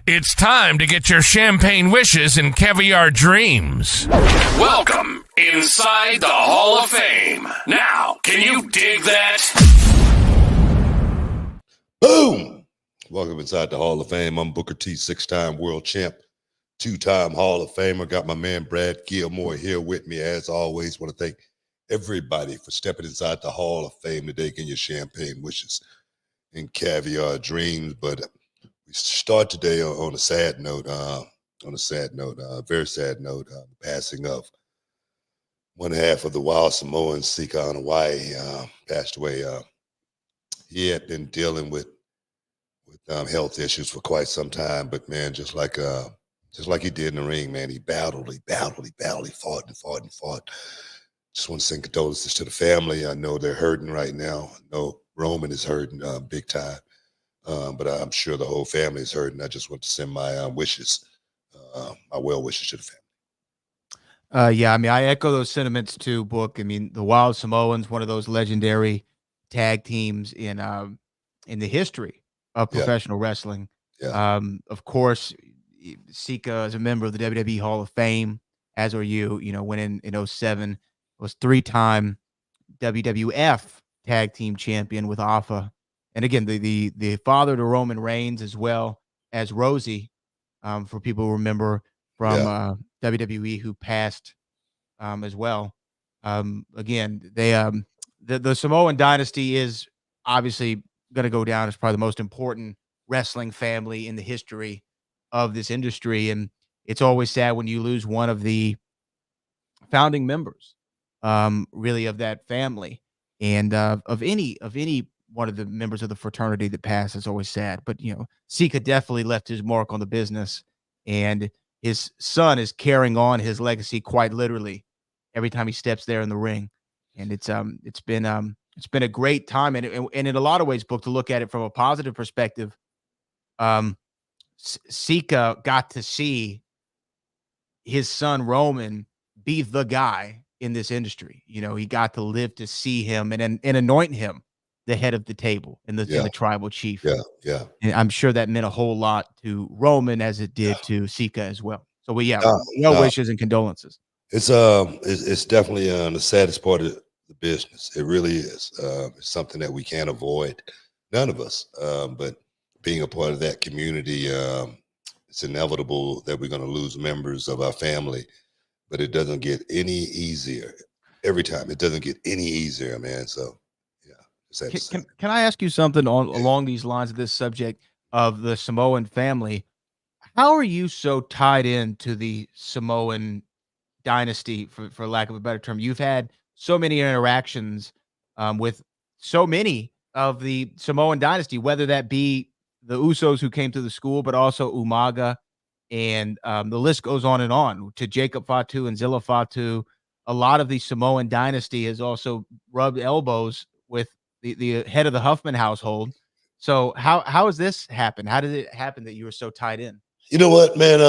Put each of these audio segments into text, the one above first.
It's time to get your champagne wishes and caviar dreams. Welcome inside the Hall of Fame. Now, can you dig that? Boom! Welcome inside the Hall of Fame. I'm Booker T, 6-time world champ, 2-time Hall of Famer. Got my man Brad Gilmore here with me. As always, want to thank everybody for stepping inside the Hall of Fame today, getting your champagne wishes and caviar dreams. But we start today on a sad note. Very sad note. The passing of one half of the wild Samoan, Sika, Anoa'i, passed away. He had been dealing with health issues for quite some time, but man, just like he did in the ring, man, he battled, he fought. Just want to send condolences to the family. I know they're hurting right now. I know Roman is hurting big time, but I'm sure the whole family is hurting. I just want to send my wishes, my well wishes to the family. Yeah, I mean, I echo those sentiments too, Book. I mean, the Wild Samoans, one of those legendary tag teams in the history of professional wrestling. Yeah. Of course, Sika is a member of the WWE Hall of Fame, as are you. You know, went in 2007, was 3-time WWF tag team champion with Alpha. And again, the father to Roman Reigns, as well as Rosie, for people who remember from WWE, who passed as well. Again, they the Samoan dynasty is obviously going to go down as probably the most important wrestling family in the history of this industry. And it's always sad when you lose one of the founding members, really, of that family, and of any one of the members of the fraternity that passed. Is always sad. But, you know, Sika definitely left his mark on the business, and his son is carrying on his legacy quite literally every time he steps there in the ring. And it's been a great time, and in a lot of ways, Book, to look at it from a positive perspective. Sika got to see his son Roman be the guy in this industry. You know, he got to live to see him and anoint him the head of the table and the tribal chief. Yeah. And I'm sure that meant a whole lot to Roman, as it did to Sika as well. So well wishes and condolences. It's definitely the saddest part of the business. It really is. It's something that we can't avoid, none of us. But being a part of that community, it's inevitable that we're going to lose members of our family. But it doesn't get any easier. Every time it doesn't get any easier, man. So can I ask you something along these lines of this subject of the Samoan family? How are you so tied into the Samoan dynasty, for lack of a better term? You've had so many interactions with so many of the Samoan dynasty, whether that be the Usos, who came to the school, but also Umaga, and the list goes on to Jacob Fatu and Zilla Fatu. A lot of the Samoan dynasty has also rubbed elbows with the head of the Huffman household. So how has this happened? How did it happen that you were so tied in? You know what, man?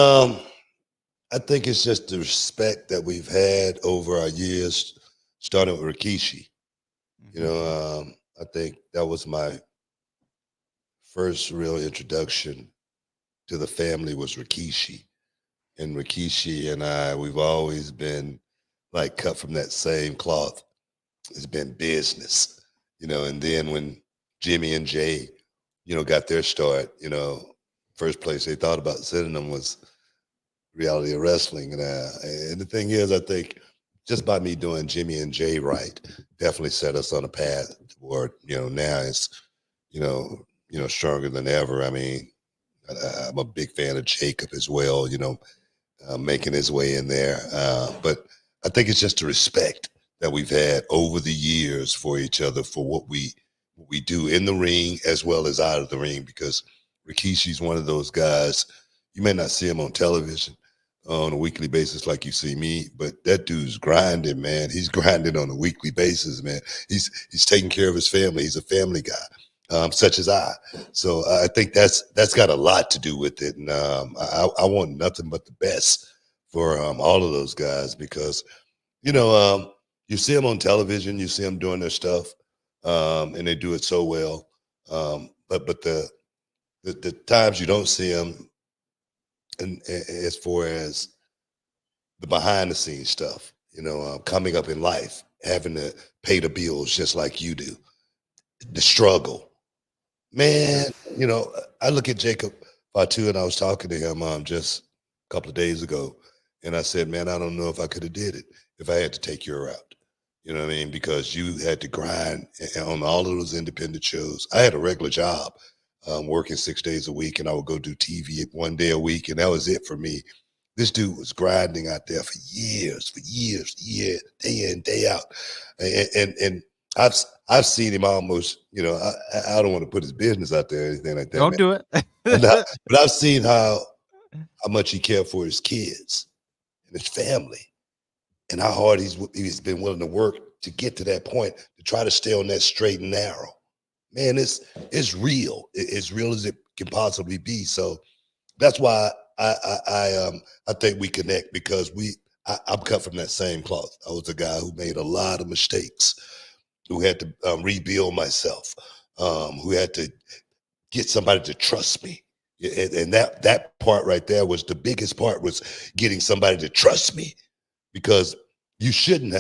I think it's just the respect that we've had over our years, starting with Rikishi. You know, I think that was my first real introduction to the family was Rikishi. And Rikishi and we've always been like cut from that same cloth. It's been business, and then when Jimmy and Jay, got their start, first place they thought about sending them was reality of wrestling. And the thing is, I think just by me doing Jimmy and Jay right, definitely set us on a path toward, now it's, stronger than ever. I mean, I'm a big fan of Jacob as well, making his way in there. But I think it's just the respect that we've had over the years for each other for what we do in the ring as well as out of the ring. Because Rikishi's one of those guys, you may not see him on television on a weekly basis like you see me, but that dude's grinding, man. He's grinding on a weekly basis, man. He's taking care of his family. He's a family guy, such as I. So I think that's got a lot to do with it, and I want nothing but the best for all of those guys because you see them on television, you see them doing their stuff, and they do it so well. But the times you don't see them, and as far as the behind the scenes stuff, coming up in life, having to pay the bills just like you do, the struggle, man. I look at Jacob Fatu, and I was talking to him just a couple of days ago, and I said, man, I don't know if I could have did it if I had to take your route. You know what I mean? Because you had to grind on all of those independent shows. I had a regular job, working 6 days a week, and I would go do TV 1 day a week, and that was it for me. This dude was grinding out there for years, day in, day out, and I've seen him almost. I don't want to put his business out there or anything like that. Don't do it. but I've seen how much he cared for his kids and his family, and how hard he's been willing to work to get to that point to try to stay on that straight and narrow. Man, it's real. It's real as it can possibly be. So that's why I think we connect because I'm cut from that same cloth. I was a guy who made a lot of mistakes, who had to rebuild myself, who had to get somebody to trust me. And that part right there was the biggest part, was getting somebody to trust me, because you shouldn't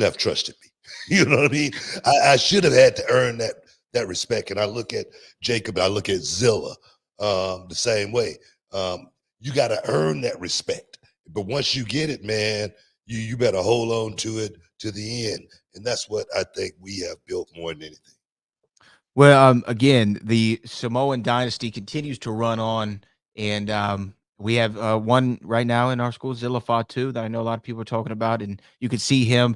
have trusted me. You know what I mean? I should have had to earn that respect. And I look at Jacob, I look at Zilla the same way. You got to earn that respect. But once you get it, man, you better hold on to it to the end. And that's what I think we have built more than anything. Well, again, the Samoan dynasty continues to run on, and we have one right now in our school, Zilla Fatu, that I know a lot of people are talking about, and you can see him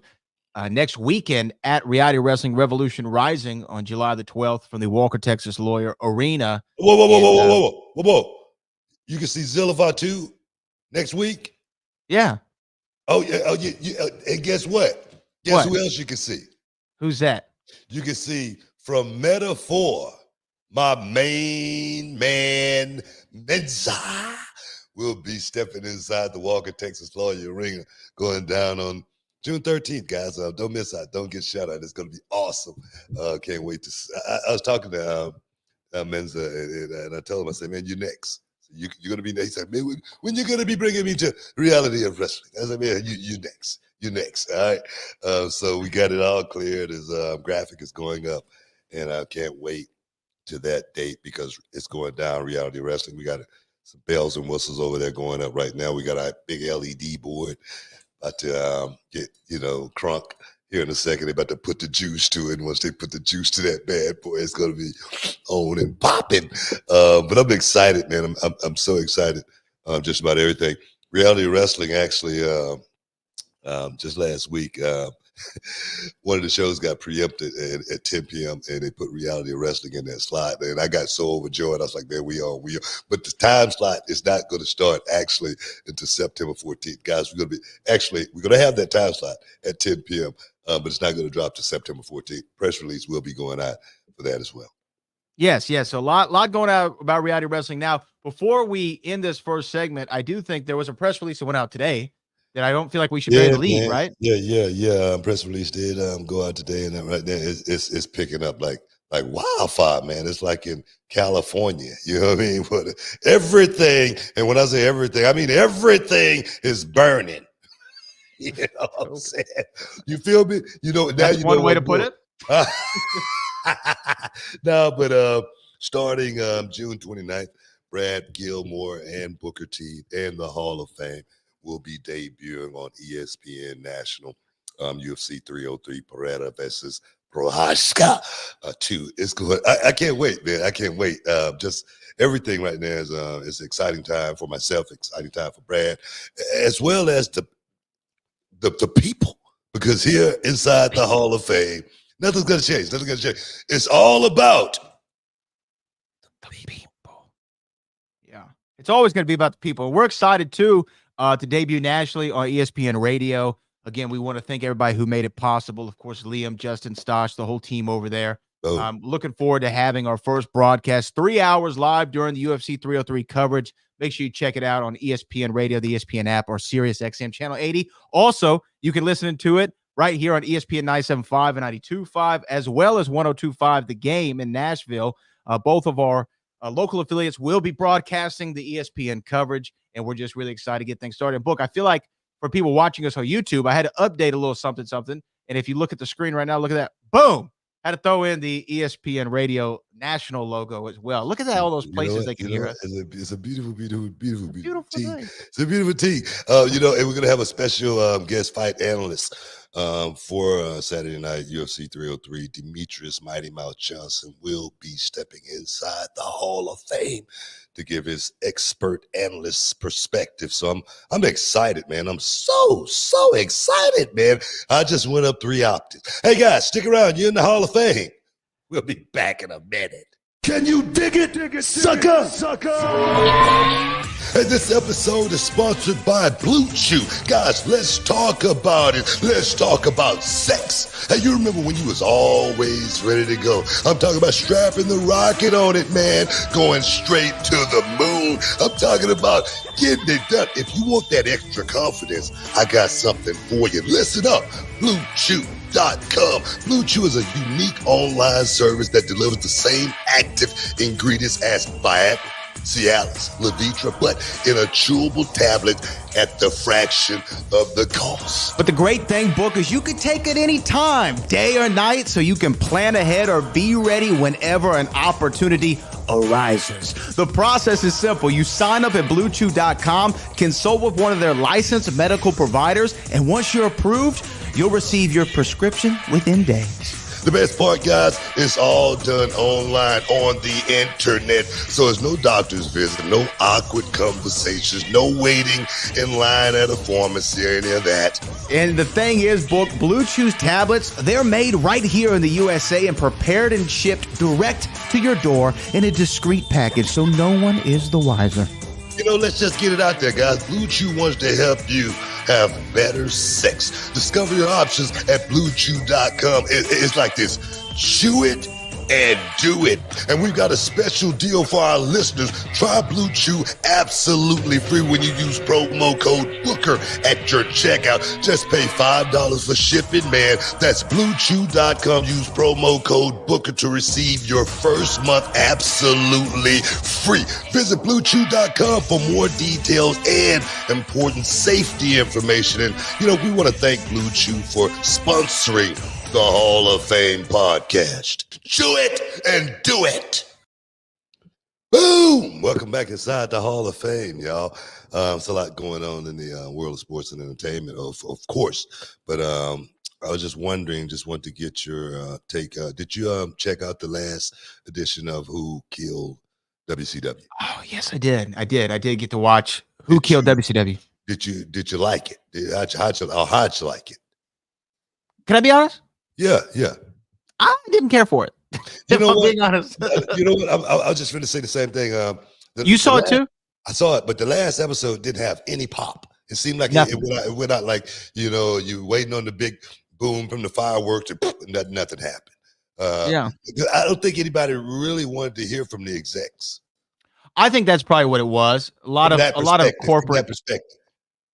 next weekend at Reality Wrestling Revolution Rising on July the 12th from the Walker, Texas Lawyer Arena. Whoa. You can see Zilla Fatu next week? Yeah. Oh, yeah. Oh, and guess what? Guess who else you can see? Who's that? You can see from Metaphor, my main man, Menza, will be stepping inside the Walker, Texas Lawyer Arena, going down on June 13th, guys. Don't miss out. Don't get shut out. It's going to be awesome. Can't wait to see. I was talking to Menza, and I told him, I said, man, you're next. You're going to be next. He said, man, when you going to be bringing me to reality of wrestling? I said, man, you next. You're next. All right. So we got it all cleared. His graphic is going up, and I can't wait to that date because it's going down. Reality wrestling. We got some bells and whistles over there going up right now. We got our big LED board about to get, crunk here in a second. They're about to put the juice to it. And once they put the juice to that bad boy, it's going to be on and popping. But I'm excited, man. I'm so excited. Just about everything. Reality wrestling actually. Just last week, one of the shows got preempted at 10 p.m. and they put reality wrestling in that slot. And I got so overjoyed. I was like, man, we are. But the time slot is not going to start actually until September 14th. Guys, we're going to have that time slot at 10 p.m., but it's not going to drop to September 14th. Press release will be going out for that as well. Yes. So a lot going out about reality wrestling. Now, before we end this first segment, I do think there was a press release that went out today. that I don't feel like we should bury the lead, man. right? Yeah. Press release did go out today, and right there it's picking up like wildfire, man. It's like in California. You know what I mean? But everything, and when I say everything, I mean everything is burning. You know what I'm saying? You feel me? You know, now That's you one know way what to put it. No, but starting June 29th, Brad Gilmore and Booker T and the Hall of Fame will be debuting on ESPN National. UFC 303 Pereira versus Prohaska 2. It's good. I can't wait, man. I can't wait. Just everything right now is it's an exciting time for myself, exciting time for Brad, as well as the people. Because here inside the Hall of Fame, nothing's gonna change. Nothing's gonna change. It's all about The people. Yeah. It's always going to be about the people. We're excited too to debut nationally on ESPN Radio. Again, we want to thank everybody who made it possible. Of course, Liam, Justin, Stosh, the whole team over there. Looking forward to having our first broadcast, 3 hours live during the UFC 303 coverage. Make sure you check it out on ESPN Radio, the ESPN app, or Sirius XM Channel 80. Also, you can listen to it right here on ESPN 97.5 and 92.5, as well as 102.5 The Game in Nashville. Both of our local affiliates will be broadcasting the ESPN coverage, and we're just really excited to get things started. Book, I feel like for people watching us on YouTube, I had to update a little something. And if you look at the screen right now, look at that. Boom! Had to throw in the ESPN Radio national logo as well. Look at that, all those places they can hear us. It's a beautiful team. Thing. It's a beautiful team. And we're gonna have a special guest fight analyst for Saturday night UFC 303. Demetrius Mighty Mouth Johnson will be stepping inside the Hall of Fame to give his expert analyst perspective. So I'm excited, man. I'm so excited, man. I just went up 3 octaves. Hey guys, stick around. You're in the Hall of Fame. We'll be back in a minute. Can you dig it, sucker? And this episode is sponsored by Blue Chew. Guys, let's talk about it. Let's talk about sex. Hey, you remember when you was always ready to go? I'm talking about strapping the rocket on it, man. Going straight to the moon. I'm talking about getting it done. If you want that extra confidence, I got something for you. Listen up. BlueChew.com. Blue Chew is a unique online service that delivers the same active ingredients as Viagra, Cialis, Levitra, but in a chewable tablet at the fraction of the cost. But the great thing, Book, is you can take it any time, day or night, so you can plan ahead or be ready whenever an opportunity arises. The process is simple. You sign up at BlueChew.com, consult with one of their licensed medical providers, and once you're approved, you'll receive your prescription within days. The best part, guys, it's all done online on the internet. So there's no doctor's visit, no awkward conversations, no waiting in line at a pharmacy or any of that. And the thing is, Book, Blue Chew's tablets, they're made right here in the USA and prepared and shipped direct to your door in a discreet package, so no one is the wiser. Let's just get it out there, guys. Blue Chew wants to help you have better sex. Discover your options at BlueChew.com. It's like this. Chew it and do it. And we've got a special deal for our listeners. Try Blue Chew absolutely free when you use promo code Booker at your checkout. Just pay $5 for shipping, man. That's BlueChew.com. Use promo code Booker to receive your first month absolutely free. Visit BlueChew.com for more details and important safety information. And, we want to thank Blue Chew for sponsoring the Hall of Fame podcast. Chew it and do it. Boom! Welcome back inside the Hall of Fame, y'all. It's a lot going on in the world of sports and entertainment, of course. But I was just wondering, just want to get your take. Did you check out the last edition of Who Killed WCW? Oh, yes, I did. I did get to watch Who Killed WCW. Did you like it? How'd you like it? Can I be honest? Yeah. I didn't care for it. You know what? Being honest. You know what? I was just going to say the same thing. You saw it too? I saw it, but the last episode didn't have any pop. It seemed like it went out like, you waiting on the big boom from the fireworks and nothing happened. I don't think anybody really wanted to hear from the execs. I think that's probably what it was. A lot of corporate perspective.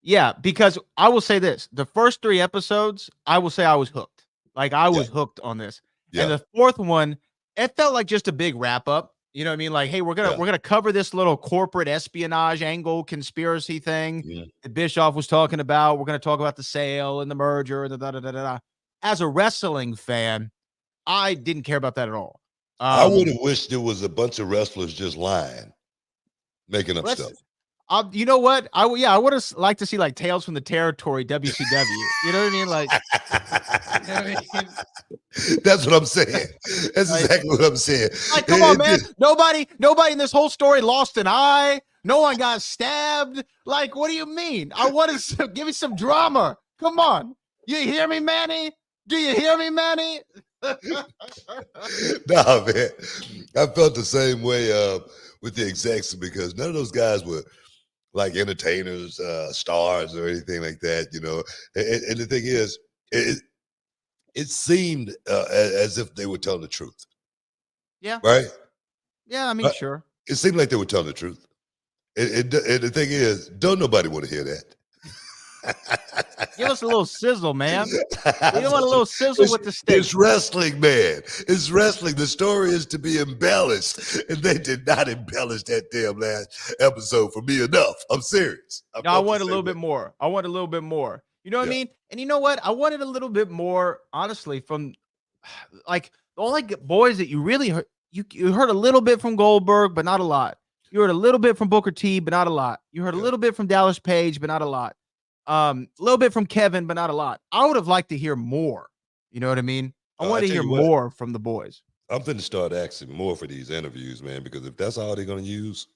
Yeah, because I will say this: the first 3 episodes, I will say I was hooked. Like I Yeah, was hooked on this, and yeah, the fourth one, it felt like just a big wrap up. You know what I mean? Like, hey, yeah. we're gonna cover this little corporate espionage angle, conspiracy thing Mhm. that Bischoff was talking about. We're gonna talk about the sale and the merger and the da da da da. Da. As a wrestling fan, I didn't care about that at all. I would Um, have wished there was a bunch of wrestlers just lying, making up let's stuff. you know what? I would have liked to see like Tales from the Territory WCW. You know what I mean? Like, you know what I mean? That's what I'm saying. That's Like, exactly what I'm saying. like, come on, It man. just Nobody in this whole story lost an eye. No one got stabbed. Like, what do you mean? I want to give me some drama. Come on. You hear me, Manny? Do you hear me, Manny? nah, man. I felt the same way with the execs because none of those guys were like entertainers, stars, or anything like that. And the thing is, it seemed as if they were telling the truth, Yeah. right? Yeah. I mean, Uh, sure. It seemed like they were telling the truth. And the thing is, don't nobody want to hear that. Give us a little sizzle, man. We don't want a It's, little sizzle with the steak. it's wrestling, man. It's wrestling. The story is to be embellished, and they did not embellish that damn last episode for me enough. I'm serious. I No, I felt the wanted a same little way. bit more. I wanted a little bit more. You know what I Yeah, mean? And you know what? I wanted a little bit more, honestly, from like the only boys that you really heard. You heard a little bit from Goldberg, but not a lot. You heard a little bit from Booker T, but not a lot. You heard a yeah. little bit from Dallas Page, but not a lot. A little bit from Kevin, but not a lot. I would have liked to hear more. You know what I mean? I I wanted to tell hear you what, more from the boys. I'm finna start asking more for these interviews, man. Because if that's all they're gonna use,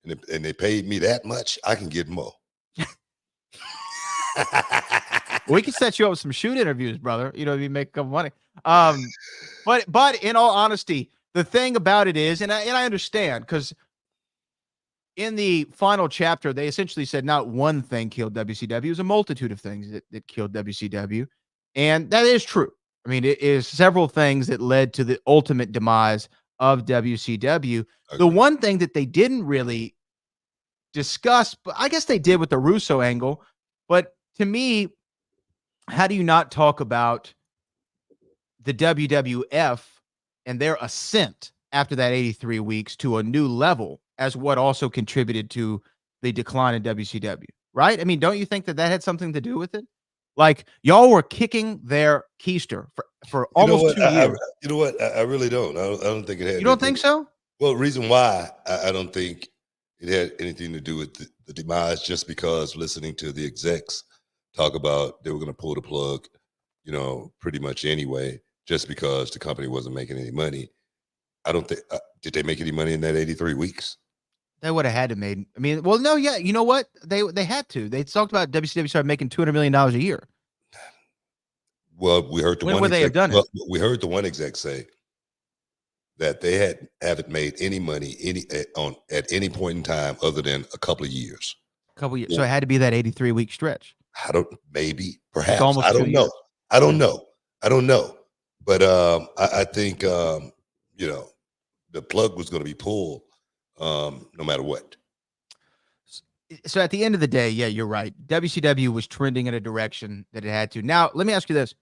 and they paid me that much, I can get more. We can set you up with some shoot interviews, brother. You know, if you make a couple money. Um, but in all honesty, the thing about it is, and I understand because in the final chapter, they essentially said not one thing killed WCW, it was a multitude of things that killed WCW. And that is true. I mean, it is several things that led to the ultimate demise of WCW. The Agreed. one thing that they didn't really discuss, but I guess they did with the Russo angle. But to me, how do you not talk about the WWF and their ascent after that 83 weeks to a new level as what also contributed to the decline in WCW, right? I mean, don't you think that that had something to do with it? Like y'all were kicking their keister for You know almost what? 2 years. You know what? I really don't. I don't think it had You don't anything. think so? Well, reason why I don't think it had anything to do with the demise, just because listening to the execs talk about they were going to pull the plug, pretty much anyway, just because the company wasn't making any money. I don't think did they make any money in that 83 weeks? They would have had to made. I mean, well, no, yeah. You know what? They had to. They talked about WCW started making $200 million a year. Well, we heard the When one would they have exec. done it? Well, we heard the one exec say that they haven't made any money at any point in time other than a couple of years. A couple years. So Well, it had to be that 83-week stretch. I don't maybe It's perhaps I almost two don't know. years. I don't Yeah. know. I don't know. But I think you know the plug was going to be pulled no matter what. So at the end of the day, yeah, you're right. WCW was trending in a direction that it had to. Now, let me ask you this.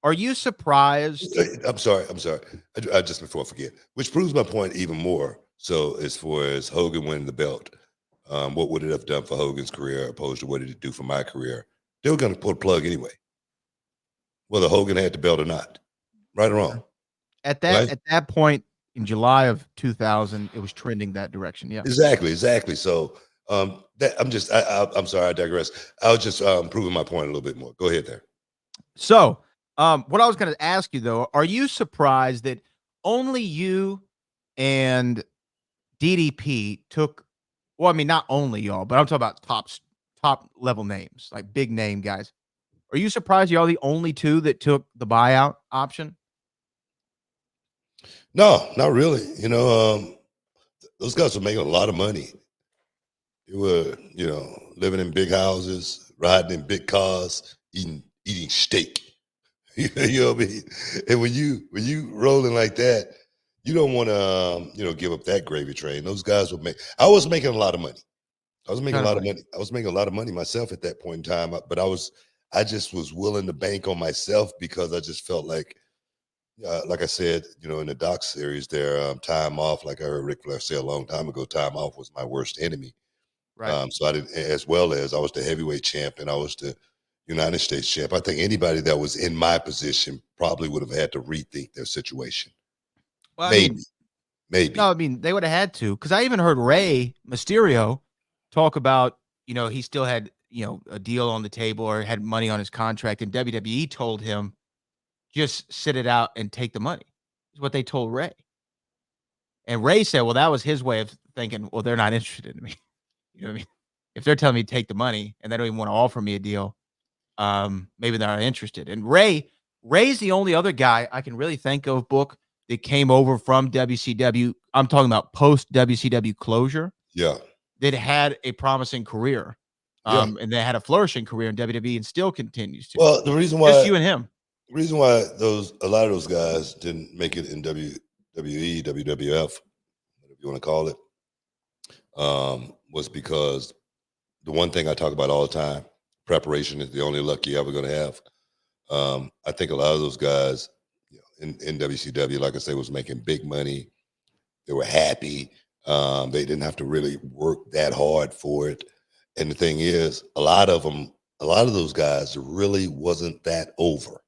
Are you surprised? I'm sorry. I'm sorry. I just before I forget, which proves my point even more. So as far as Hogan winning the belt, what would it have done for Hogan's career opposed to what did it do for my career? They were going to pull the plug anyway, whether Hogan had the belt or not. Right or wrong, right? At that point in July of 2000, it was trending that direction. Yeah. Exactly. So that I'm sorry, I digress. I was just proving my point a little bit more. Go ahead there. So, what I was going to ask you though, are you surprised that only you and DDP took? Well, I mean, not only y'all, but I'm talking about top level names, like big name guys. Are you surprised y'all the only two that took the buyout option? No, not really. Those guys were making a lot of money. They were, living in big houses, riding in big cars, eating steak. You know what I mean? And when you rolling like that, you don't want to give up that gravy train. Those guys would make. I was making a lot of money. I was making a lot of money. I was making a lot of money myself at that point in time, but I just was willing to bank on myself because I just felt like I said, in the Doc series there, time off, like I heard Ric Flair say a long time ago, time off was my worst enemy. Right. So I didn't, as well as I was the heavyweight champ and I was the United States champ. I think anybody that was in my position probably would have had to rethink their situation. Well, Maybe. no, they would have had to, because I even heard Rey Mysterio talk about, he still had, a deal on the table or had money on his contract, and WWE told him, just sit it out and take the money. Is what they told Rey. And Rey said, well, that was his way of thinking, well, they're not interested in me. You know what I mean? If they're telling me to take the money and they don't even want to offer me a deal, maybe they're not interested. And Rey's the only other guy I can really think of, Book, that came over from WCW. I'm talking about post WCW closure. Yeah. That had a promising career. And they had a flourishing career in WWE and still continues to. Well, the reason why just you and him. The reason why a lot of those guys didn't make it in WWE, WWF, whatever you want to call it, was because the one thing I talk about all the time, preparation is the only luck you're ever going to have. I think a lot of those guys in WCW, like I say, was making big money. They were happy. They didn't have to really work that hard for it. And the thing is, a lot of those guys really wasn't that over,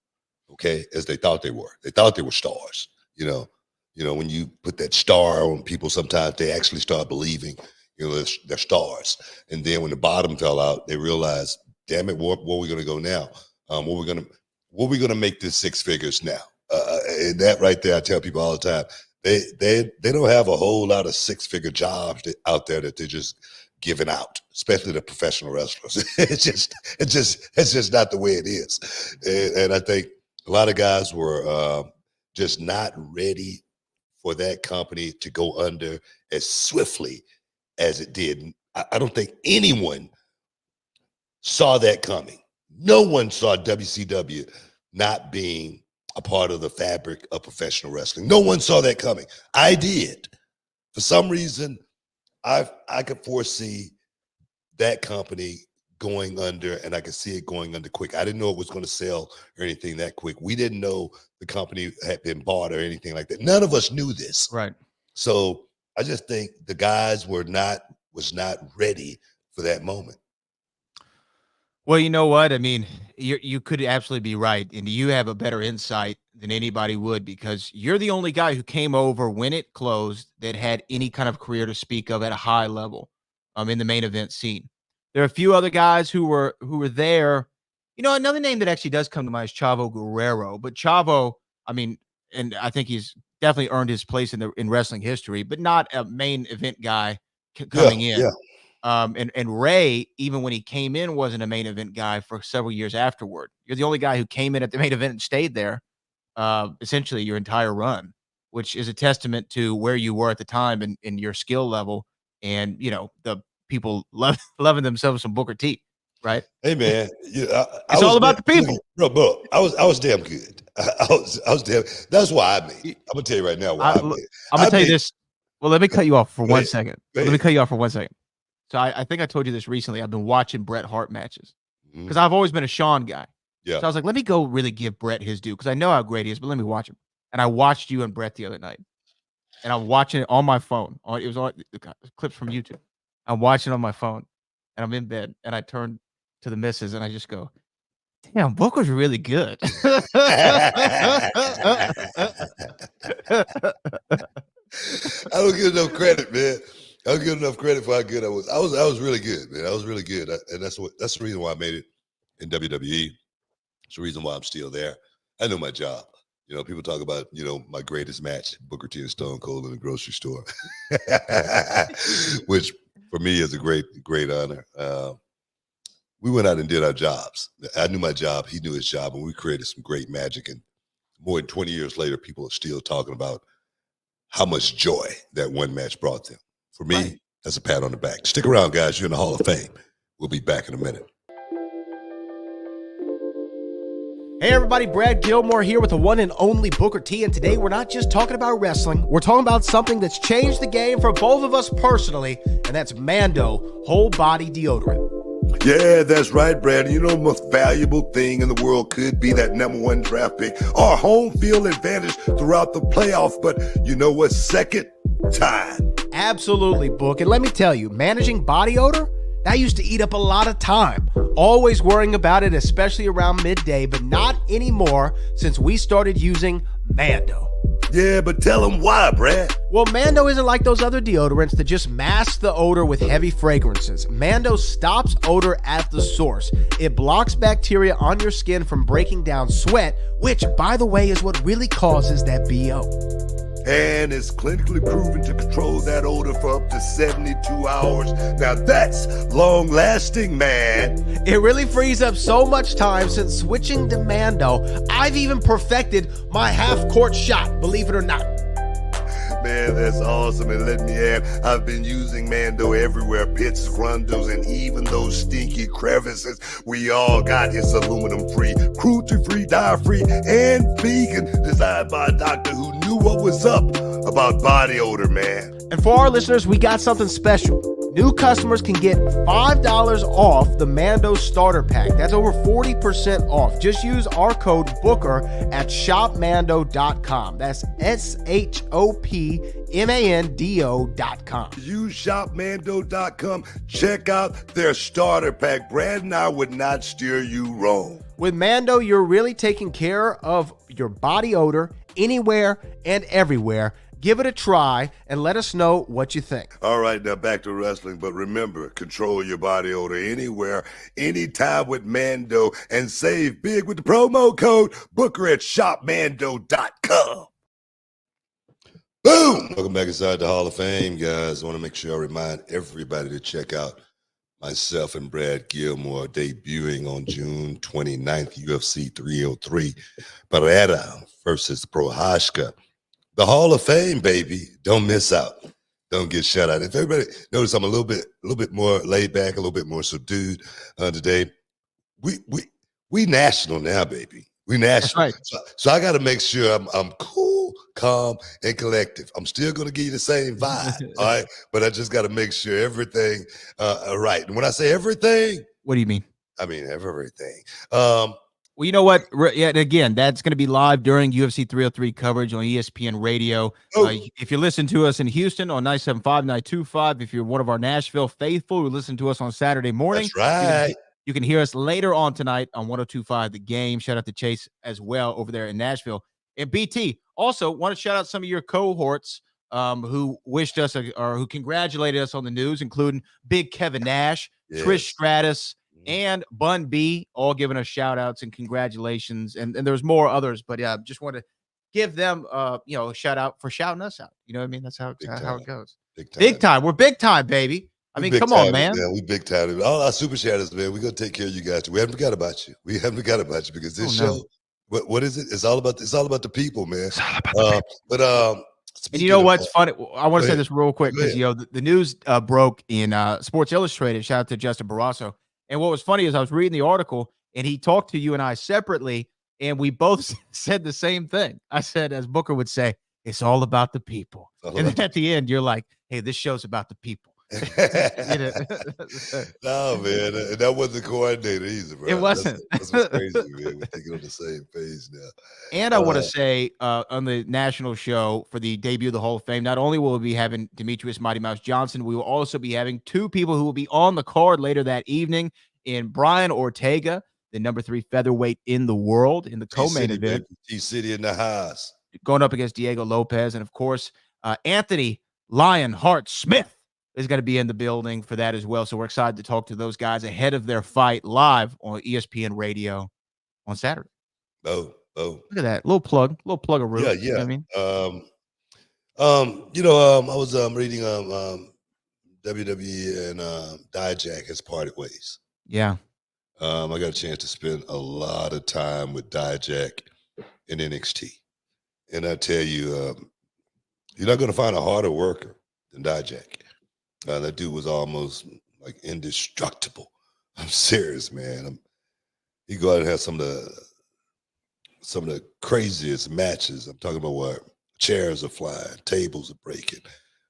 okay, as they thought they were. They thought they were stars. When you put that star on people, sometimes they actually start believing, they're stars. And then when the bottom fell out, they realized, damn it, where are we going to go now? What we going to make this six figures now? And that right there, I tell people all the time, they don't have a whole lot of six-figure jobs out there that they're just giving out, especially the professional wrestlers. It's just not the way it is. And I think a lot of guys were just not ready for that company to go under as swiftly as it did. I don't think anyone saw that coming. No one saw WCW not being a part of the fabric of professional wrestling. No one saw that coming. I did. For some reason, I could foresee that company going under, and I could see it going under quick. I didn't know it was going to sell or anything that quick. We didn't know the company had been bought or anything like that. None of us knew this. Right. So I just think the guys was not ready for that moment. Well, you know what? I mean, you could absolutely be right, and you have a better insight than anybody would, because you're the only guy who came over when it closed that had any kind of career to speak of at a high level, in the main event scene. There are a few other guys who were there. Another name that actually does come to mind is Chavo Guerrero, but Chavo, and I think he's definitely earned his place in wrestling history, but not a main event guy coming in. Yeah. And Rey, even when he came in, wasn't a main event guy for several years afterward. You're the only guy who came in at the main event and stayed there, essentially your entire run, which is a testament to where you were at the time and your skill level, and the people loving themselves some Booker T, right? Hey man, it's all about the people, bro. I was damn good. I was damn. That's why I made it. I'm gonna tell you right now why I made it. I'm gonna tell you this. Well, let me cut you off for 1 second. Let me cut you off for 1 second. So I think I told you this recently. I've been watching Bret Hart matches because I've always been a Shawn guy. Yeah. So I was like, let me go really give Bret his due, because I know how great he is, but let me watch him. And I watched you and Bret the other night, and I'm watching it on my phone. It was on clips from YouTube. I'm watching it on my phone, and I'm in bed, and I turn to the missus, and I just go, damn, Booker's really good. I don't give enough credit, man. I don't give enough credit for how good I was. I was really good, man. I was really good, and that's the reason why I made it in WWE. It's the reason why I'm still there. I know my job. People talk about my greatest match, Booker T and Stone Cold in the grocery store, which for me is a great honor. We went out and did our jobs. I knew my job. He knew his job, and we created some great magic. And more than 20 years later, people are still talking about how much joy that one match brought them. For me, that's a pat on the back. Stick around, guys. You're in the Hall of Fame. We'll be back in a minute. Hey everybody, Brad Gilmore here with the one and only Booker T, and today we're not just talking about wrestling, we're talking about something that's changed the game for both of us personally, and that's Mando whole body deodorant. Yeah, that's right, Brad. You know, the most valuable thing in the world could be that #1 draft pick or home field advantage throughout the playoffs. But you know what's second? Time. Absolutely, Book. And let me tell you, managing body odor, that used to eat up a lot of time. Always worrying about it, especially around midday, but not anymore since we started using Mando. Yeah, but tell them why, Brad. Well, Mando isn't like those other deodorants that just mask the odor with heavy fragrances. Mando stops odor at the source. It blocks bacteria on your skin from breaking down sweat, which, by the way, is what really causes that BO. And it's clinically proven to control that odor for up to 72 hours. Now that's long-lasting, man. It really frees up so much time. Since switching to Mando, I've even perfected my half-court shot, believe it or not. Man, that's awesome. And let me add, I've been using Mando everywhere. Pits, grundles, and even those stinky crevices. We all got. It's aluminum-free, cruelty-free, dye-free, and vegan. Designed by a doctor who knew what was up about body odor, man. And for our listeners, we got something special. New customers can get $5 off the Mando starter pack. That's over 40% off. Just use our code BOOKER at shopmando.com. That's shopmando.com. Use shopmando.com. Check out their starter pack. Brad and I would not steer you wrong. With Mando, you're really taking care of your body odor anywhere and everywhere. Give it a try and let us know what you think. All right, now back to wrestling. But remember, control your body odor anywhere, anytime with Mando, and save big with the promo code Booker at shopmando.com. Boom! Welcome back inside the Hall of Fame, guys. I want to make sure I remind everybody to check out myself and Brad Gilmore debuting on June 29th, UFC 303. Barrera versus Prohaska. The Hall of Fame, baby. Don't miss out. Don't get shut out. If everybody notice, I'm a little bit more laid back, a little bit more subdued today. We national now, baby. We national. That's right. So I got to make sure I'm cool, calm, and collective. I'm still going to give you the same vibe, all right? But I just got to make sure everything right. And when I say everything, What do you mean? I mean everything. Well, you know what? Yeah, again, that's going to be live during UFC 303 coverage on ESPN Radio. If you listen to us in Houston on 97.5, 925, if you're one of our Nashville faithful who listen to us on Saturday morning, that's right. You can hear us later on tonight on 102.5 The Game. Shout out to Chase as well over there in Nashville. And BT, also want to shout out some of your cohorts who wished us or who congratulated us on the news, including Big Kevin Nash, Yes. Trish Stratus, and Bun B, all giving us shout outs and congratulations. And there's more others, but yeah, just want to give them a shout out for shouting us out. You know what I mean? That's how it goes. Big time. We're big time, baby. I mean, come on, man. We big time. All our super shatters, man. We're gonna take care of you guys. We haven't forgot about you. Because this show, what is it? It's all about the people, man. It's all about the people. And you know what's funny? I want to say this real quick because the news broke in Sports Illustrated. Shout out to Justin Barrasso. And what was funny is I was reading the article and he talked to you and I separately, and we both said the same thing. I said, as Booker would say, it's all about the people. And then at the end, you're like, hey, this show's about the people. No, man, that wasn't coordinated either, bro. It wasn't. That's what's crazy, man. We're thinking on the same page now. And I want to say on the national show for the debut of the Hall of Fame, not only will we be having Demetrius Mighty Mouse Johnson, we will also be having two people who will be on the card later that evening in Brian Ortega, the number 3 featherweight in the world in the co-main event. T-City in the house. Going up against Diego Lopez. And of course, Anthony Lionheart Smith is going to be in the building for that as well. So we're excited to talk to those guys ahead of their fight live on ESPN Radio on Saturday. Oh. Look at that. Little plug of room. Yeah. You know what I mean? I was reading WWE and Dijak has parted ways. Yeah. I got a chance to spend a lot of time with Dijak in NXT. And I tell you, you're not going to find a harder worker than Dijak. That dude was almost like indestructible. I'm serious, man. He go out and have some of some of the craziest matches. I'm talking about where chairs are flying, tables are breaking,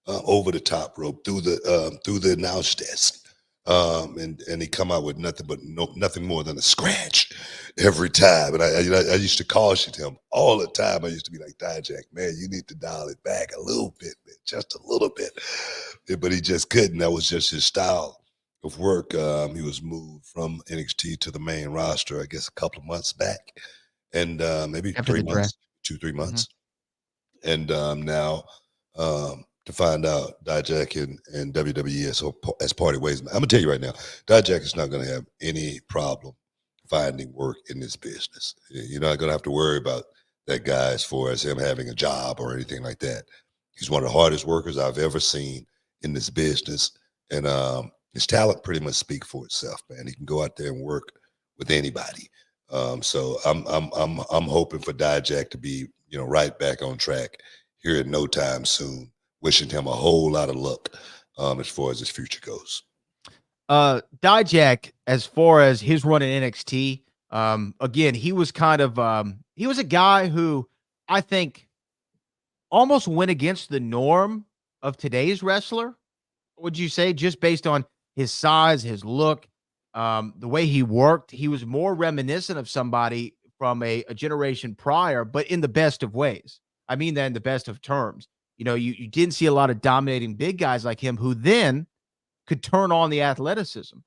over the top rope, through the announce desk. And he come out with nothing more than a scratch every time. And I used to caution him all the time. I used to be like, Dijak, man, you need to dial it back a little bit, man, just a little bit. But he just couldn't. That was just his style of work. He was moved from NXT to the main roster, I guess, a couple of months back, and maybe After 3 the draft. months, 2-3 months, and now. To find out Dijak and WWE as party ways. I'm gonna tell you right now, Dijak is not gonna have any problem finding work in this business. You're not gonna have to worry about that guy as far as him having a job or anything like that. He's one of the hardest workers I've ever seen in this business, and his talent pretty much speaks for itself, man. He can go out there and work with anybody. So I'm hoping for Dijak to be right back on track here in no time soon. Wishing him a whole lot of luck as far as his future goes. Dijak, as far as his run in NXT, again, he was kind of he was a guy who I think almost went against the norm of today's wrestler. Would you say, just based on his size, his look, the way he worked? He was more reminiscent of somebody from a generation prior, but in the best of ways. I mean that in the best of terms. You didn't see a lot of dominating big guys like him who then could turn on the athleticism.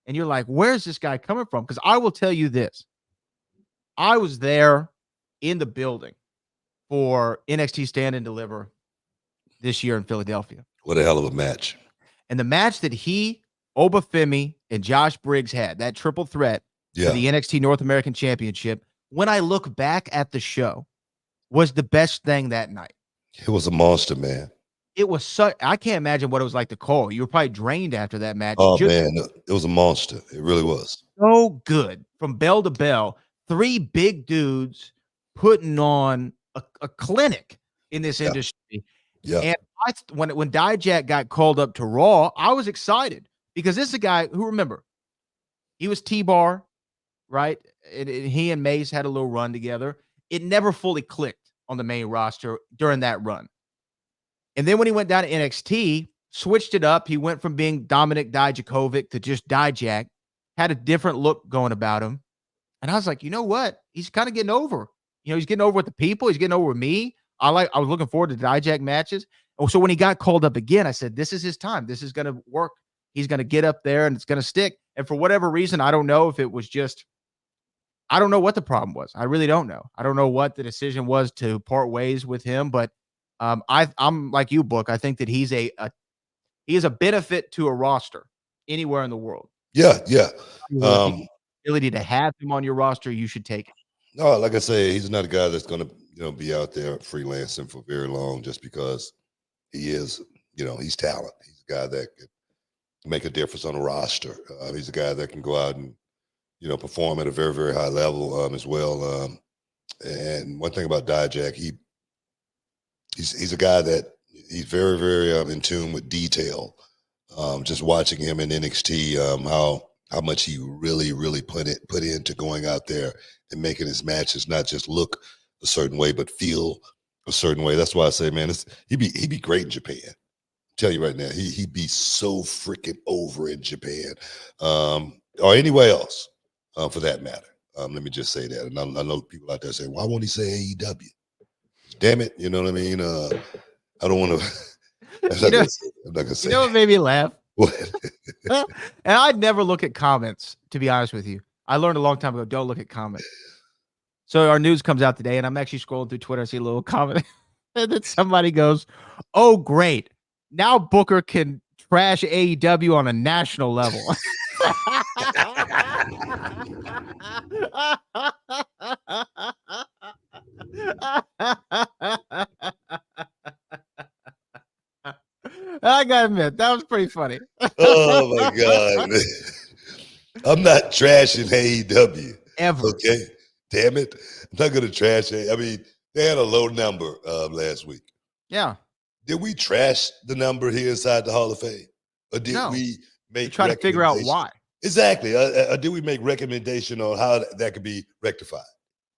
And you're like, where's this guy coming from? Because I will tell you this. I was there in the building for NXT Stand and Deliver this year in Philadelphia. What a hell of a match. And the match that he, Obafemi, and Josh Briggs had, that triple threat for the NXT North American Championship, when I look back at the show, was the best thing that night. It was a monster, man. It was I can't imagine what it was like to call. You were probably drained after that match. Oh, man, it was a monster. It really was. So good from bell to bell. 3 big dudes putting on a clinic in this industry. Yeah. And when Dijak got called up to Raw, I was excited because this is a guy who, remember, he was T-Bar, right? And he and Mace had a little run together. It never fully clicked on the main roster during that run. And then when he went down to NXT, switched it up. He went from being Dominic Dijakovic to just Dijak, had a different look going about him. And I was like, you know what? He's kind of getting over. He's getting over with the people. He's getting over with me. I was looking forward to Dijak matches. And so when he got called up again, I said, this is his time. This is going to work. He's going to get up there and it's going to stick. And for whatever reason, I don't know if it was just, I don't know what the problem was. I really don't know. I don't know what the decision was to part ways with him, but I'm like you, Book. I think that he is a benefit to a roster anywhere in the world. Yeah. Ability to have him on your roster, you should take it. No, like I say, he's not a guy that's going to be out there freelancing for very long just because he is, he's talent. He's a guy that can make a difference on a roster. He's a guy that can go out and perform at a very, very high level as well. And one thing about Dijak, he's a guy that he's very, very in tune with detail. Just watching him in NXT, how much he really, really put into going out there and making his matches not just look a certain way, but feel a certain way. That's why I say, man, he'd be great in Japan. I'll tell you right now, he'd be so freaking over in Japan, or anywhere else. For that matter. Let me just say that. And I know people out there saying, why won't he say AEW? Damn it. You know what I mean? I don't want to. I'm not going to say. You know what made me laugh? What? And I'd never look at comments, to be honest with you. I learned a long time ago, don't look at comments. So our news comes out today, and I'm actually scrolling through Twitter. I see a little comment. And then somebody goes, oh, great. Now Booker can trash AEW on a national level. I gotta admit, that was pretty funny. Oh my God. I'm not trashing AEW. Ever. Okay. Damn it. I'm not gonna trash it. I mean, they had a low number last week. Yeah. Did we trash the number here inside the Hall of Fame? Or did we make try to figure out why? Exactly. Did we make recommendation on how that could be rectified?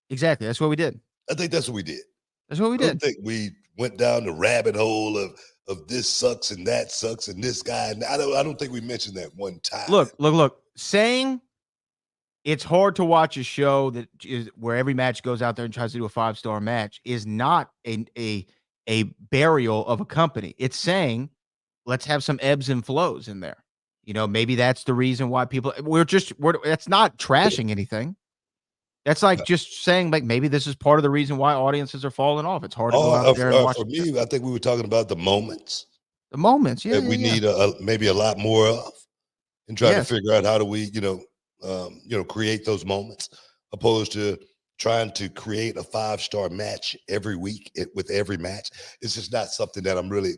Exactly. That's what we did. I think that's what we did. That's what we I don't did. think we went down the rabbit hole of this sucks and that sucks and this guy. And I don't think we mentioned that one time. Look. Saying it's hard to watch a show that is where every match goes out there and tries to do a 5-star match is not a burial of a company. It's saying let's have some ebbs and flows in there. Maybe that's the reason why people that's not trashing anything. That's like just saying like maybe this is part of the reason why audiences are falling off. It's hard to go out there and watch. For me, I think we were talking about the moments. The moments, yeah. That we need maybe a lot more of, and try to figure out how do we, create those moments, opposed to trying to create a 5-star match every week with every match. It's just not something that I'm really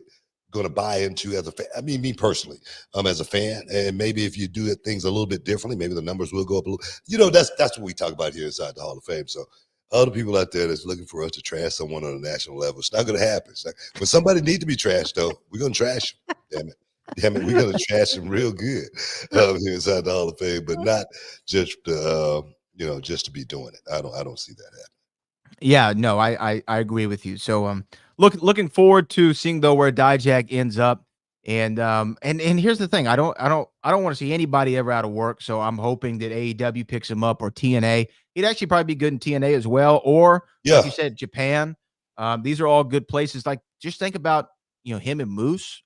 going to buy into as a fan. I mean, me personally, as a fan, and maybe if you do things a little bit differently, maybe the numbers will go up a little. That's what we talk about here inside the Hall of Fame. So all the people out there that's looking for us to trash someone on a national level, it's not going to happen. When somebody needs to be trashed, though, we're going to trash them. Damn it, we're going to trash them real good here inside the Hall of Fame, but not just just to be doing it. I don't see that happening. Yeah, no, I agree with you. So looking forward to seeing though where Dijak ends up. And here's the thing. I don't want to see anybody ever out of work. So I'm hoping that AEW picks him up, or TNA. He'd actually probably be good in TNA as well. Or like you said, Japan. These are all good places. Like just think about, him and Moose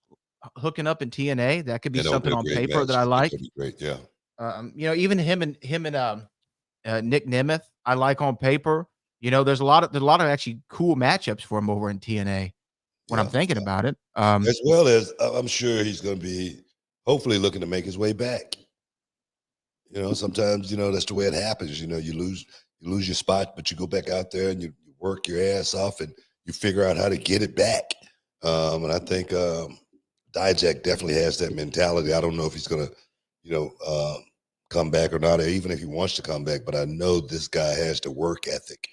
hooking up in TNA. That could be something on paper that I like. That could be great. Yeah. Even him and Nick Nemeth, I like on paper. There's a lot of actually cool matchups for him over in TNA when I'm thinking about it. As well as I'm sure he's going to be hopefully looking to make his way back. Sometimes, that's the way it happens. You lose your spot, but you go back out there and you work your ass off and you figure out how to get it back. And I think Dijak definitely has that mentality. I don't know if he's going to, come back or not, or even if he wants to come back, but I know this guy has the work ethic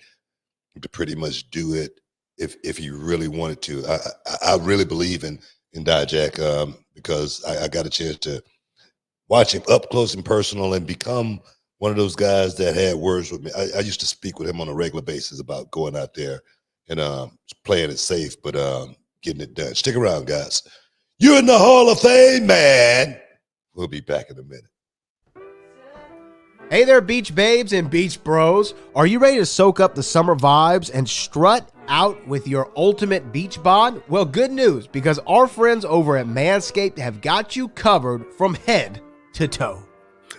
to pretty much do it if he really wanted to. I really believe in Dijak because I got a chance to watch him up close and personal and become one of those guys that had words with me. I used to speak with him on a regular basis about going out there and playing it safe, but getting it done. Stick around, guys. You're in the Hall of Fame, man. We'll be back in a minute. Hey there, beach babes and beach bros. Are you ready to soak up the summer vibes and strut out with your ultimate beach bod? Well, good news, because our friends over at Manscaped have got you covered from head to toe.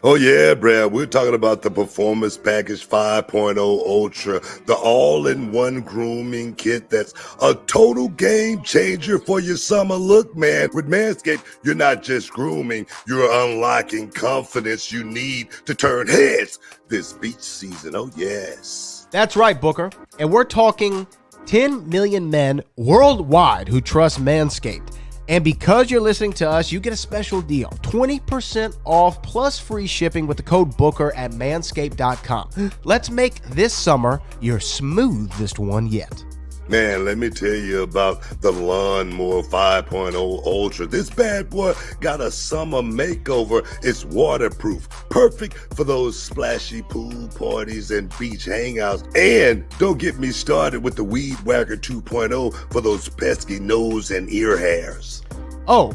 Oh, yeah, Brad. We're talking about the Performance Package 5.0 Ultra, the all-in-one grooming kit that's a total game changer for your summer look, man. With Manscaped, you're not just grooming, you're unlocking confidence you need to turn heads this beach season. Oh, yes. That's right, Booker. And we're talking 10 million men worldwide who trust Manscaped. And because you're listening to us, you get a special deal. 20% off plus free shipping with the code BOOKER at manscaped.com. Let's make this summer your smoothest one yet. Man, let me tell you about the Lawnmower 5.0 Ultra. This bad boy got a summer makeover. It's waterproof, perfect for those splashy pool parties and beach hangouts. And don't get me started with the Weed Whacker 2.0 for those pesky nose and ear hairs. Oh,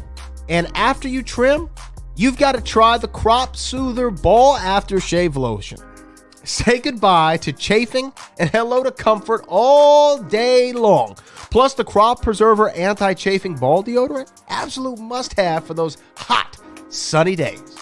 and after you trim, you've got to try the Crop Soother Ball Aftershave Lotion. Say goodbye to chafing and hello to comfort all day long. Plus the Crop Preserver Anti-Chafing Ball Deodorant, absolute must-have for those hot, sunny days.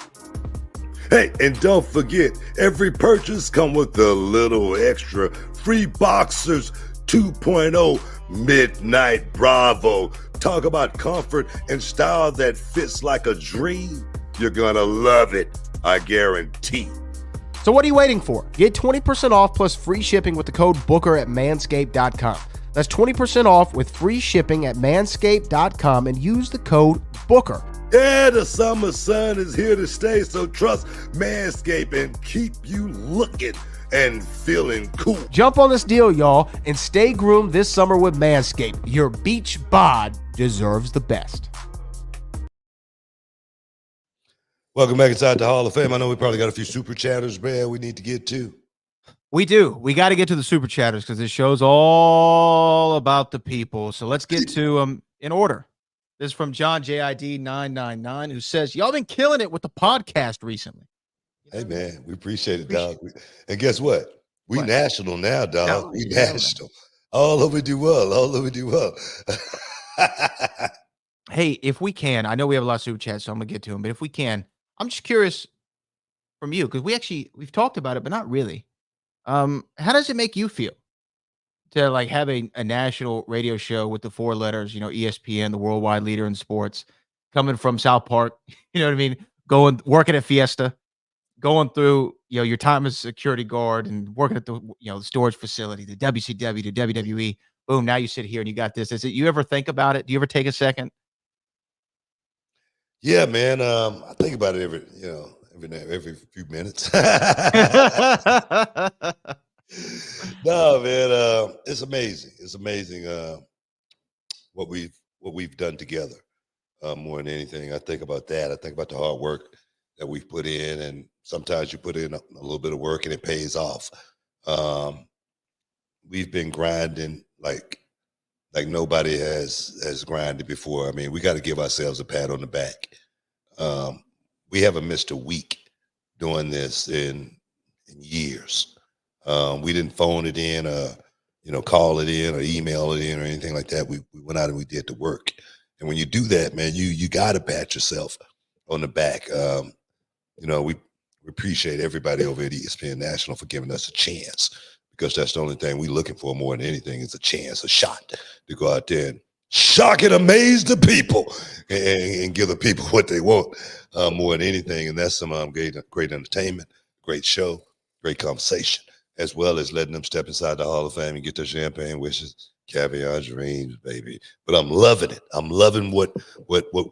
Hey, and don't forget, every purchase comes with a little extra free Boxers 2.0 Midnight Bravo. Talk about comfort and style that fits like a dream. You're gonna love it, I guarantee. So what are you waiting for? Get 20% off plus free shipping with the code BOOKER at manscaped.com. That's 20% off with free shipping at manscaped.com and use the code BOOKER. Yeah, the summer sun is here to stay, so trust Manscaped and keep you looking and feeling cool. Jump on this deal, y'all, and stay groomed this summer with Manscaped. Your beach bod deserves the best. Welcome back inside the Hall of Fame. I know we probably got a few super chatters, man, we need to get to. We do. We got to get to the super chatters because this show's all about the people. So let's get to them in order. This is from John JID 999 who says, y'all been killing it with the podcast recently. Hey man, we appreciate it, dog. And guess what? We What? national now, dog. No, We yeah, national. All over the world. All over the world. Hey, if we can, I know we have a lot of super chats, so I'm gonna get to them. But if we can, I'm just curious from you because we've talked about it, but not really. How does it make you feel to like have a national radio show with the four letters, ESPN, the worldwide leader in sports, coming from South Park, you know what I mean? Working at Fiesta, going through, your time as security guard and working at the, the storage facility, the WCW, the WWE. Boom, now you sit here and you got this. You ever think about it? Do you ever take a second? Yeah, man. I think about it every few minutes. No, man. It's amazing. It's amazing what we've done together. More than anything, I think about that. I think about the hard work that we've put in, and sometimes you put in a little bit of work and it pays off. We've been grinding like nobody has grinded before. I mean, we got to give ourselves a pat on the back. We haven't missed a week doing this in years. We didn't phone it in, call it in or email it in or anything like that. We went out and we did the work. And when you do that, man, you got to pat yourself on the back. We appreciate everybody over at ESPN National for giving us a chance, because that's the only thing we're looking for more than anything is a chance, a shot to go out there and shock and amaze the people and give the people what they want more than anything. And that's some great entertainment, great show, great conversation, as well as letting them step inside the Hall of Fame and get their champagne wishes, caviar dreams, baby. But I'm loving it. I'm loving what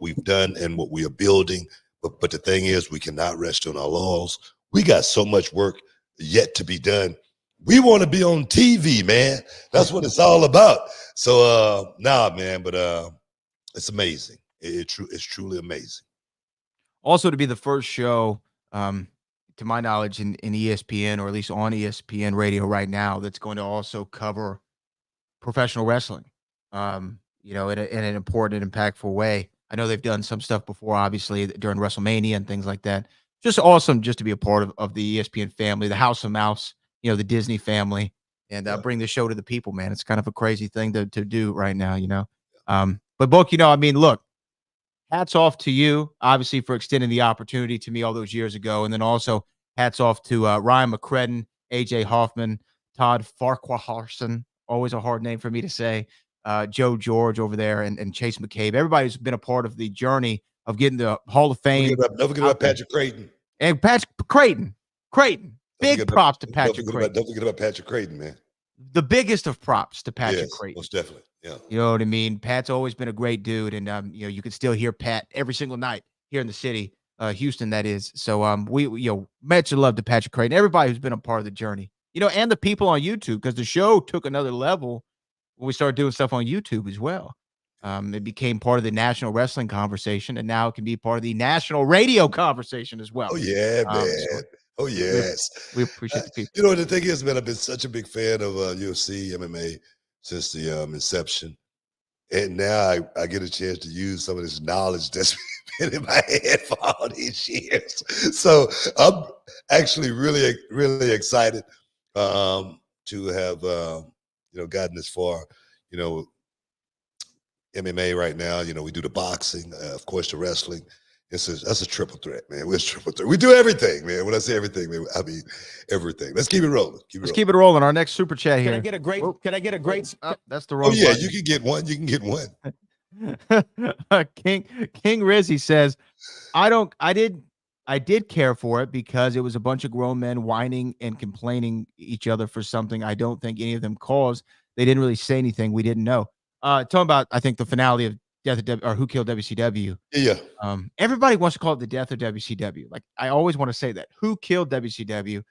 we've done and what we are building. But the thing is, we cannot rest on our laurels. We got so much work yet to be done. We want to be on TV, man. That's what it's all about. So, man, but it's amazing. It's truly amazing. Also, to be the first show, to my knowledge, in ESPN, or at least on ESPN radio right now, that's going to also cover professional wrestling, in an important and impactful way. I know they've done some stuff before, obviously, during WrestleMania and things like that. Just awesome just to be a part of the ESPN family, the House of Mouse, the Disney family, and bring the show to the people, man. It's kind of a crazy thing to do right now, But, Book, look, hats off to you, obviously, for extending the opportunity to me all those years ago. And then also hats off to Ryan McCredden, AJ Hoffman, Todd Farquharson, always a hard name for me to say, Joe George over there, and Chase McCabe. Everybody who's been a part of the journey of getting the Hall of Fame. Don't forget about Patrick Creighton. And Patrick Creighton. Big props to Patrick Creighton. Don't forget about Patrick Creighton, man. The biggest of props to Patrick Creighton. Most definitely. Yeah. You know what I mean? Pat's always been a great dude. And, you can still hear Pat every single night here in the city, Houston, that is. So we much love to Patrick Creighton, everybody who's been a part of the journey, and the people on YouTube, because the show took another level when we started doing stuff on YouTube as well. It became part of the national wrestling conversation, and now it can be part of the national radio conversation as well. Oh, yeah, man. Oh, yes. We appreciate the people. The thing is, man, I've been such a big fan of UFC, MMA since the inception. And now I get a chance to use some of this knowledge that's been in my head for all these years. So I'm actually really, really excited to have, gotten this far. MMA right now, we do the boxing, of course, the wrestling. That's a triple threat, man. We're a triple threat. We do everything, man. When I say everything, man, I mean everything. Let's keep it rolling. Keep it rolling. Our next super chat here. Can I get a great? That's the wrong. Oh yeah, button. you can get one. You can get one. King Rizzy says, I did care for it because it was a bunch of grown men whining and complaining each other for something I don't think any of them caused. They didn't really say anything we didn't know. Talking about, I think, the finale of Who Killed WCW. Yeah. Everybody wants to call it the death of WCW. Like, I always want to say that. Who killed WCW?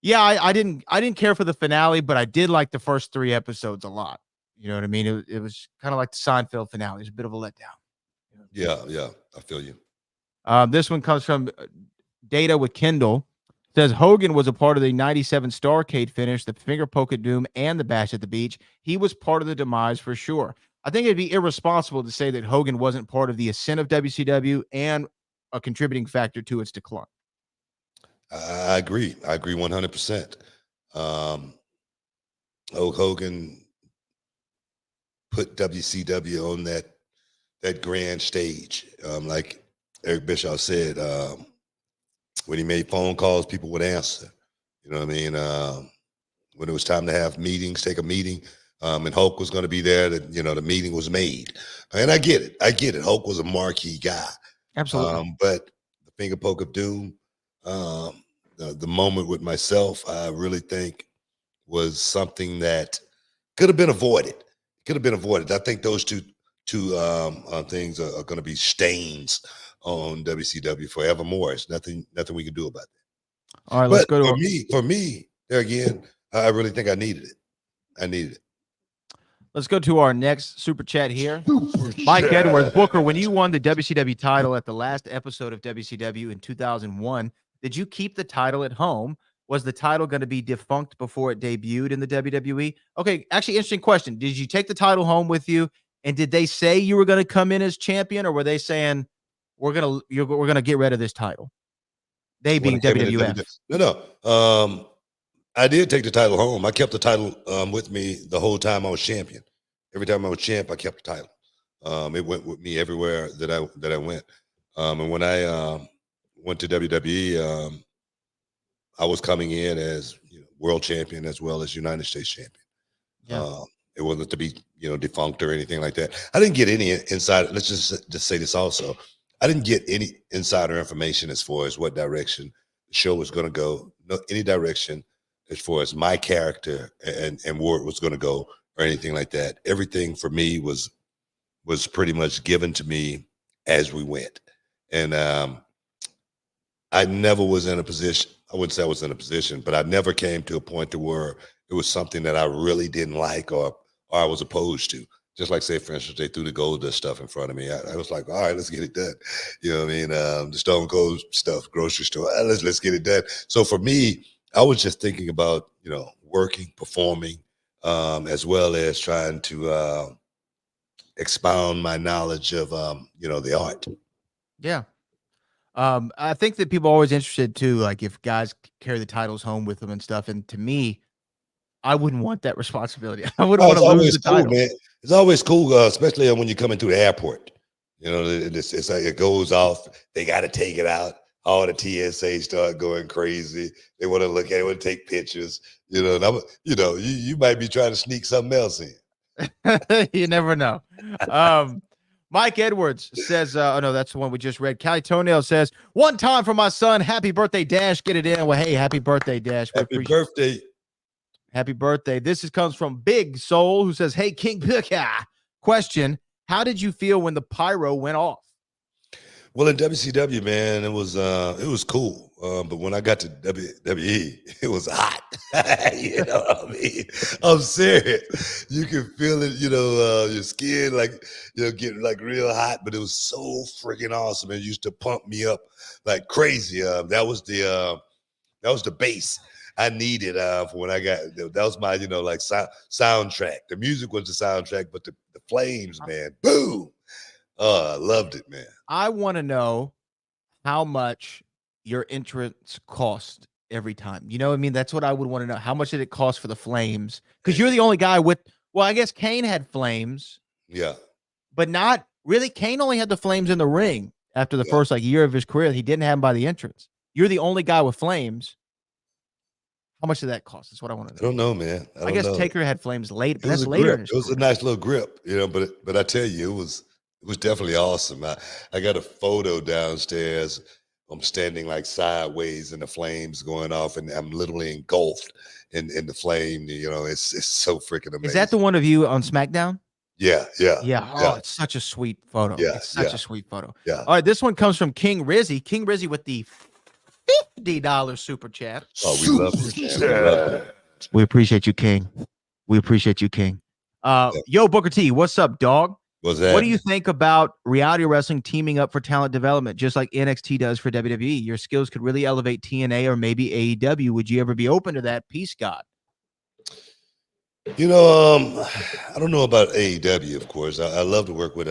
Yeah, I didn't care for the finale, but I did like the first 3 episodes a lot. You know what I mean? It was kind of like the Seinfeld finale. It was a bit of a letdown. Yeah. I feel you. This one comes from Data with Kindle. Says Hogan was a part of the 97 Starrcade finish, the finger poke at Doom, and the bash at the beach. He was part of the demise for sure. I think it'd be irresponsible to say that Hogan wasn't part of the ascent of WCW and a contributing factor to its decline. I agree. I agree 100%. Hulk Hogan put WCW on that grand stage. Like Eric Bischoff said, when he made phone calls, people would answer. You know what I mean? When it was time to have meetings, take a meeting, and Hulk was going to be there, that the meeting was made. And I get it. Hulk was a marquee guy. Absolutely. But the finger poke of doom, the moment with myself, I really think was something that could have been avoided. I think those two things are going to be stains on WCW forevermore. It's nothing we can do about that. All right, let's go to for me, there again, I really think I needed it. Let's go to our next super chat here. Mike Edwards, Booker, when you won the WCW title at the last episode of WCW in 2001, did you keep the title at home? Was the title going to be defunct before it debuted in the WWE? Okay, actually, interesting question. Did you take the title home with you? And did they say you were going to come in as champion, or were they saying we're gonna get rid of this title? They being WWF. No. I did take the title home. I kept the title with me the whole time I was champion. Every time I was champ, I kept the title. It went with me everywhere that I went. And when I went to WWE, I was coming in as world champion as well as United States champion. Yeah. It wasn't to be defunct or anything like that. I didn't get any inside. Let's just say this also. I didn't get any insider information as far as what direction the show was going to go. No, any direction as far as my character and where it was going to go or anything like that. Everything for me was pretty much given to me as we went. And I never was in a position, I wouldn't say I was in a position, but I never came to a point to where it was something that I really didn't like or I was opposed to. Just like, say, for instance, they threw the Goldust stuff in front of me. I was like, all right, let's get it done. You know what I mean? The Stone Cold stuff, grocery store, let's get it done. So for me, I was just thinking about, working, performing, as well as trying to expound my knowledge of, the art. Yeah. I think that people are always interested too, like if guys carry the titles home with them and stuff. And to me, I wouldn't want that responsibility. I wouldn't want to lose the title. Man. It's always cool, especially when you're coming through the airport. It's like it goes off. They got to take it out. All the TSA start going crazy. They want to look at it, want to take pictures. You might be trying to sneak something else in. You never know. Mike Edwards says, oh no, that's the one we just read. Callie Toenail says, one time for my son, happy birthday, Dash. Get it in. Well, hey, happy birthday, Dash. Happy birthday. Happy birthday. This comes from Big Soul, who says, hey, King Pika. Question, how did you feel when the pyro went off? Well, in WCW, man, it was cool. But when I got to WWE, it was hot. You know what I mean? I'm serious. You can feel it, your skin getting like real hot, but it was so freaking awesome. It used to pump me up like crazy. That was the base I needed for when I got, that was my, soundtrack. The music was the soundtrack, but the flames, man, boom. Oh, I loved it, man. I want to know how much your entrance cost every time. You know what I mean? That's what I would want to know. How much did it cost for the flames? Because you're the only guy with, well, I guess Kane had flames. Yeah. But not really. Kane only had the flames in the ring after the first year of his career. He didn't have them by the entrance. You're the only guy with flames. How much did that cost? That's what I want to know. I don't know, man. I guess know. Taker had flames late, but that's later in his career. It was a nice little grip, but I tell you, it was definitely awesome. I got a photo downstairs. I'm standing like sideways and the flames going off, and I'm literally engulfed in the flame. It's so freaking amazing. Is that the one of you on SmackDown? Yeah. Oh, it's such a sweet photo. Yeah, it's such a sweet photo. Yeah. All right, this one comes from King Rizzy. King Rizzy with the $50 super chat. Oh, we love you. We appreciate you, King. We appreciate you, King. Yo, Booker T, what's up, dog? What's What do you happening? think about reality wrestling teaming up for talent development, just like NXT does for WWE? Your skills could really elevate TNA or maybe AEW. Would you ever be open to that? Peace, God. I don't know about AEW, of course. I love to work with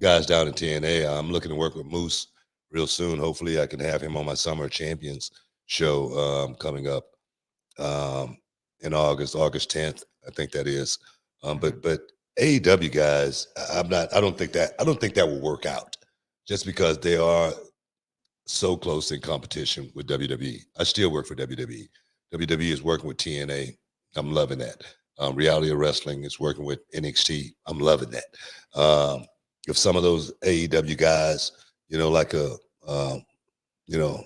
guys down in TNA. I'm looking to work with Moose real soon. Hopefully, I can have him on my Summer Champions show coming up in August 10th. I think that is. But AEW guys, I don't think that will work out just because they are so close in competition with WWE. I still work for WWE. WWE is working with TNA. I'm loving that. Reality of Wrestling is working with NXT. I'm loving that. If some of those AEW guys, like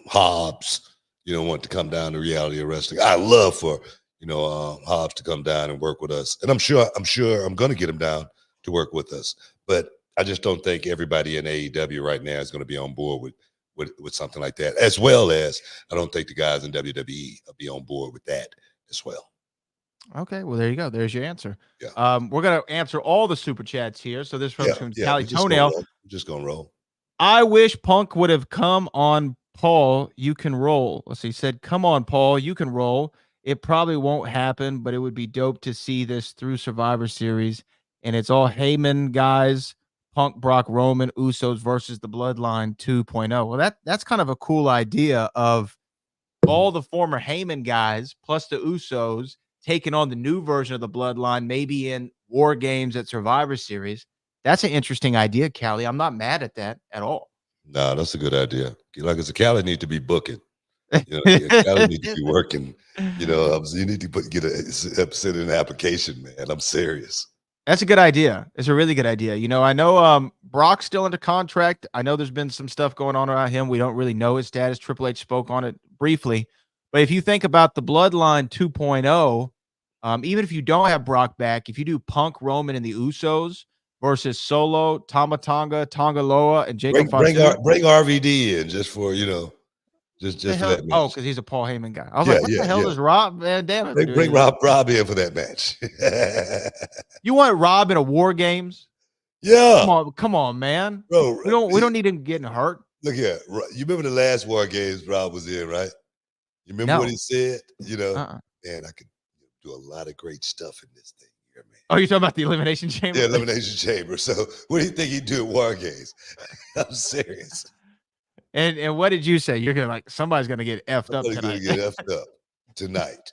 Hobbs, want to come down to Reality of Wrestling, I love for Hobbs to come down and work with us, and I'm sure I'm going to get him down to work with us. But I just don't think everybody in AEW right now is going to be on board with something like that. As well as I don't think the guys in WWE will be on board with that as well. Okay, well, there you go. There's your answer. Yeah. We're going to answer all the super chats here. So this from Yeah. Callie We're just gonna Toenail. roll. We're just gonna roll. I wish Punk would have come on Paul. You can roll. Let's see. He said, come on, Paul. You can roll. It probably won't happen, but it would be dope to see this through Survivor Series. And it's all Heyman guys, Punk, Brock, Roman, Usos versus the Bloodline 2.0. Well, that's kind of a cool idea of all the former Heyman guys plus the Usos taking on the new version of the Bloodline, maybe in War Games at Survivor Series. That's an interesting idea, Callie. I'm not mad at that at all. Nah, that's a good idea. Like I said, Cali need to be booking. Cali need to be working. You need to send an application, man. I'm serious. That's a good idea. It's a really good idea. I know Brock's still under contract. I know there's been some stuff going on around him. We don't really know his status. Triple H spoke on it briefly. But if you think about the Bloodline 2.0, even if you don't have Brock back, if you do Punk, Roman, and the Usos versus Solo, Tama Tonga, Tonga Loa, and Jacob Bring Fatu. bring RVD in just for just for that match. Oh, because he's a Paul Heyman guy. I was Yeah, like, what the hell yeah. does Rob Van Dam Bring Rob in for that match. You want Rob in a War Games? Yeah. Come on, man. Bro, We don't need him getting hurt. Look here. You remember the last War Games Rob was in, right? You remember what he said? Man, I could do a lot of great stuff in this thing here, man. Oh, you're talking about the Elimination Chamber? Yeah, Elimination Chamber. So what do you think he'd do at War Games? I'm serious. And what did you say? You're gonna somebody's gonna get effed up tonight. Gonna get effed up tonight.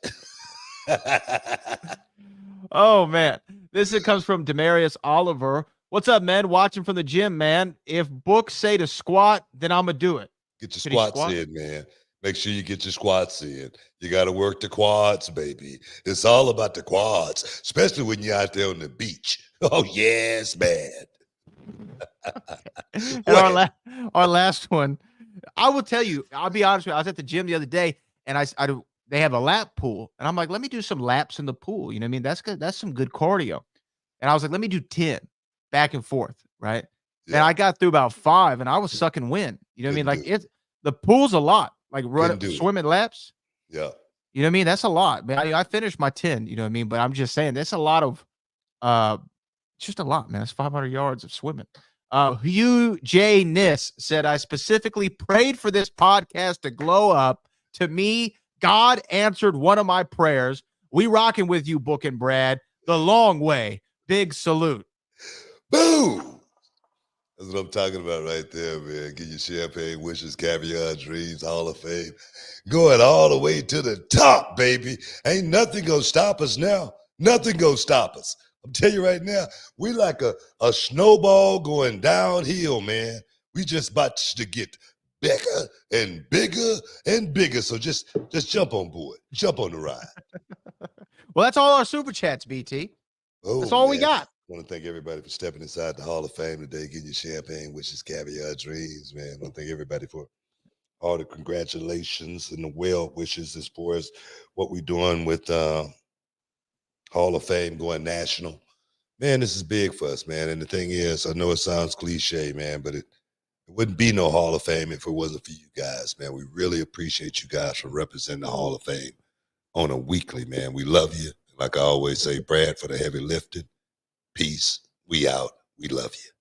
Oh man, this comes from Demarius Oliver. What's up, man? Watching from the gym, man. If books say to squat, then I'm gonna do it. Get your squats in, man. Make sure you get your squats in. You got to work the quads, baby. It's all about the quads, especially when you're out there on the beach. Oh yes, man. And our last one. I will tell you, I'll be honest with you. I was at the gym the other day, and they have a lap pool, and I'm like, let me do some laps in the pool. You know what I mean? That's good. That's some good cardio. And I was like, let me do 10 back and forth, right? Yeah. And I got through about 5, and I was sucking wind. You know what I mean? Like the pool's a lot. Like swimming laps. Yeah. You know what I mean? That's a lot, man. I finished my 10. You know what I mean? But I'm just saying, that's a lot of, just a lot, man. It's 500 yards of swimming. Hugh J. Niss said, I specifically prayed for this podcast to glow up. To me, God answered one of my prayers. We rocking with you, Book and Brad. The long way. Big salute. Boom. That's what I'm talking about right there, man. Get your champagne wishes, caviar dreams, Hall of Fame. Going all the way to the top, baby. Ain't nothing gonna stop us now. Nothing gonna stop us. I'm telling you right now, we like a snowball going downhill, man. We just about to get bigger and bigger and bigger. So just jump on board. Jump on the ride. Well, that's all our super chats, BT. That's all we got. I want to thank everybody for stepping inside the Hall of Fame today, getting your champagne wishes, caviar dreams, man. I want to thank everybody for all the congratulations and the well wishes as far as what we're doing with Hall of Fame going national. Man, this is big for us, man. And the thing is, I know it sounds cliche, man, but it wouldn't be no Hall of Fame if it wasn't for you guys, man. We really appreciate you guys for representing the Hall of Fame on a weekly, man. We love you. Like I always say, Brad, for the heavy lifting. Peace. We out. We love you.